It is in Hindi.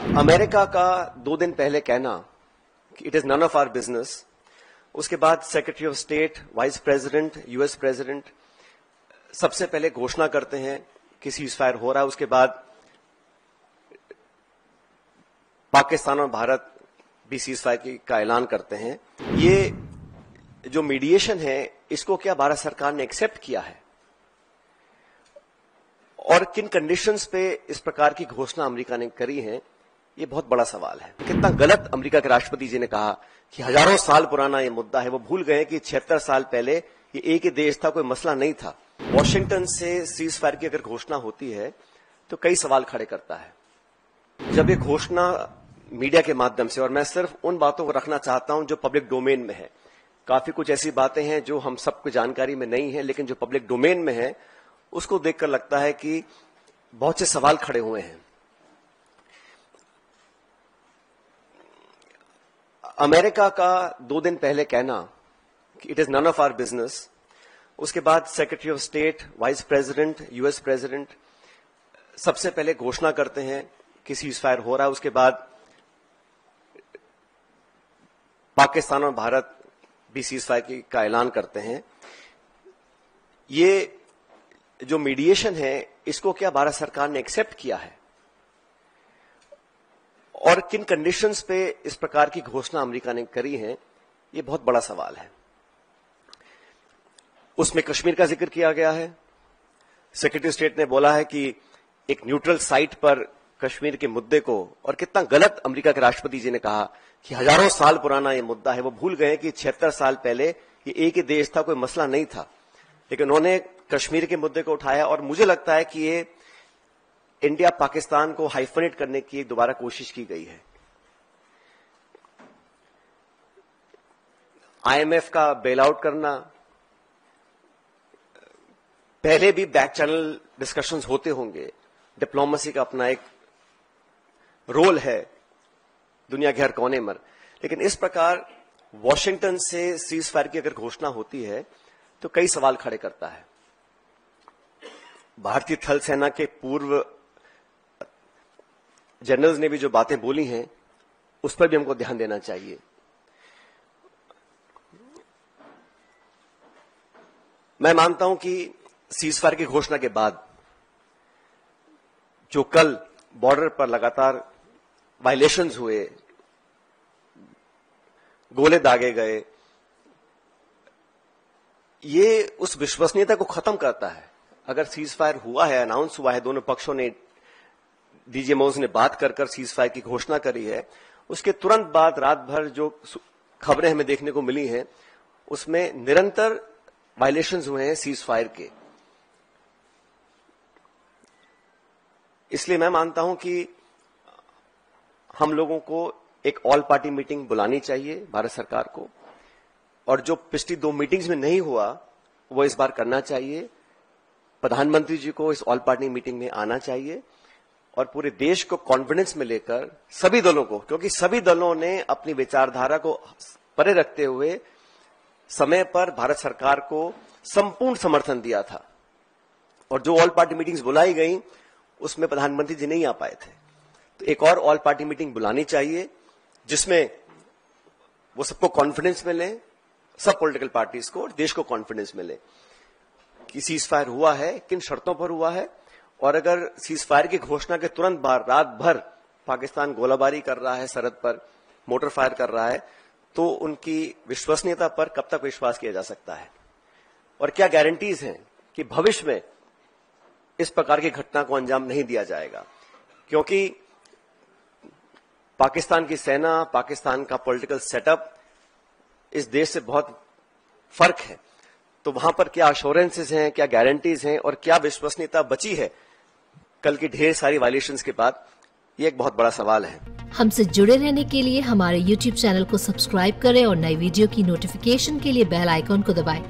अमेरिका का 2 दिन पहले कहना कि it is none of our business, उसके बाद secretary of state, vice president, US president सबसे पहले घोषणा करते हैं कि सीजफायर हो रहा है। उसके बाद पाकिस्तान और भारत भी सीजफायर का ऐलान करते हैं। ये जो मीडिएशन है, इसको क्या भारत सरकार ने एक्सेप्ट किया है और किन कंडीशंस पे इस प्रकार की घोषणा अमेरिका ने करी है, ये बहुत बड़ा सवाल है। कितना गलत अमेरिका के राष्ट्रपति जी ने कहा कि हजारों साल पुराना ये मुद्दा है। वो भूल गए कि 76 साल पहले ये एक ही देश था, कोई मसला नहीं था। वॉशिंगटन से सीज फायर की अगर घोषणा होती है तो कई सवाल खड़े करता है। जब ये घोषणा मीडिया के माध्यम से, और मैं सिर्फ उन बातों को रखना चाहता हूं जो पब्लिक डोमेन में है, काफी कुछ ऐसी बातें हैं जो हम सबको जानकारी में नहीं है, लेकिन जो पब्लिक डोमेन में है उसको देखकर लगता है कि बहुत से सवाल खड़े हुए हैं। अमेरिका का 2 दिन पहले कहना कि it is none of our business, उसके बाद secretary of state, vice president, US president सबसे पहले घोषणा करते हैं कि सीजफायर हो रहा है। उसके बाद पाकिस्तान और भारत भी सीजफायर का ऐलान करते हैं। ये जो मीडिएशन है, इसको क्या भारत सरकार ने एक्सेप्ट किया है और किन कंडीशंस पे इस प्रकार की घोषणा अमेरिका ने करी है, ये बहुत बड़ा सवाल है। उसमें कश्मीर का जिक्र किया गया है। सेक्रेटरी स्टेट ने बोला है कि एक न्यूट्रल साइट पर कश्मीर के मुद्दे को, और कितना गलत अमेरिका के राष्ट्रपति जी ने कहा कि हजारों साल पुराना ये मुद्दा है। वो भूल गए कि 76 साल पहले ये एक ही देश था, कोई मसला नहीं था, लेकिन उन्होंने कश्मीर के मुद्दे को उठाया। और मुझे लगता है कि ये इंडिया पाकिस्तान को हाइफनेट करने की दोबारा कोशिश की गई है। आईएमएफ का बेल आउट करना, पहले भी बैक चैनल डिस्कशंस होते होंगे। डिप्लोमेसी का अपना एक रोल है दुनिया के हर कोने में, लेकिन इस प्रकार वॉशिंगटन से सीज फायर की अगर घोषणा होती है तो कई सवाल खड़े करता है। भारतीय थल सेना के पूर्व जनरल्स ने भी जो बातें बोली हैं, उस पर भी हमको ध्यान देना चाहिए। मैं मानता हूं कि सीज फायर की घोषणा के बाद जो कल बॉर्डर पर लगातार वायलेशंस हुए, गोले दागे गए, ये उस विश्वसनीयता को खत्म करता है। अगर सीज फायर हुआ है, अनाउंस हुआ है, दोनों पक्षों ने, डीजीएमओज ने बात कर सीज फायर की घोषणा करी है, उसके तुरंत बाद रात भर जो खबरें हमें देखने को मिली हैं, उसमें निरंतर वायलेशंस हुए हैं सीज फायर के। इसलिए मैं मानता हूं कि हम लोगों को एक ऑल पार्टी मीटिंग बुलानी चाहिए भारत सरकार को, और जो पिछली 2 मीटिंग्स में नहीं हुआ वो इस बार करना चाहिए। प्रधानमंत्री जी को इस ऑल पार्टी मीटिंग में आना चाहिए और पूरे देश को कॉन्फिडेंस में लेकर सभी दलों को, क्योंकि सभी दलों ने अपनी विचारधारा को परे रखते हुए समय पर भारत सरकार को संपूर्ण समर्थन दिया था, और जो ऑल पार्टी मीटिंग्स बुलाई गई उसमें प्रधानमंत्री जी नहीं आ पाए थे। तो एक और ऑल पार्टी मीटिंग बुलानी चाहिए जिसमें वो सबको कॉन्फिडेंस मिले, सब पॉलिटिकल पार्टीज को और देश को कॉन्फिडेंस मिले कि सीज फायर हुआ है, किन शर्तों पर हुआ है, और अगर सीज फायर की घोषणा के तुरंत बाद रात भर पाकिस्तान गोलाबारी कर रहा है, सरहद पर मोटर फायर कर रहा है, तो उनकी विश्वसनीयता पर कब तक विश्वास किया जा सकता है, और क्या गारंटीज हैं कि भविष्य में इस प्रकार की घटना को अंजाम नहीं दिया जाएगा। क्योंकि पाकिस्तान की सेना, पाकिस्तान का पॉलिटिकल सेटअप इस देश से बहुत फर्क है। तो वहां पर क्या अश्योरेंसेस हैं, क्या गारंटीज हैं, और क्या विश्वसनीयता बची है कल की ढेर सारी वायलेशंस के बाद, ये एक बहुत बड़ा सवाल है। हमसे जुड़े रहने के लिए हमारे YouTube चैनल को सब्सक्राइब करें और नई वीडियो की नोटिफिकेशन के लिए बेल आइकॉन को दबाएं।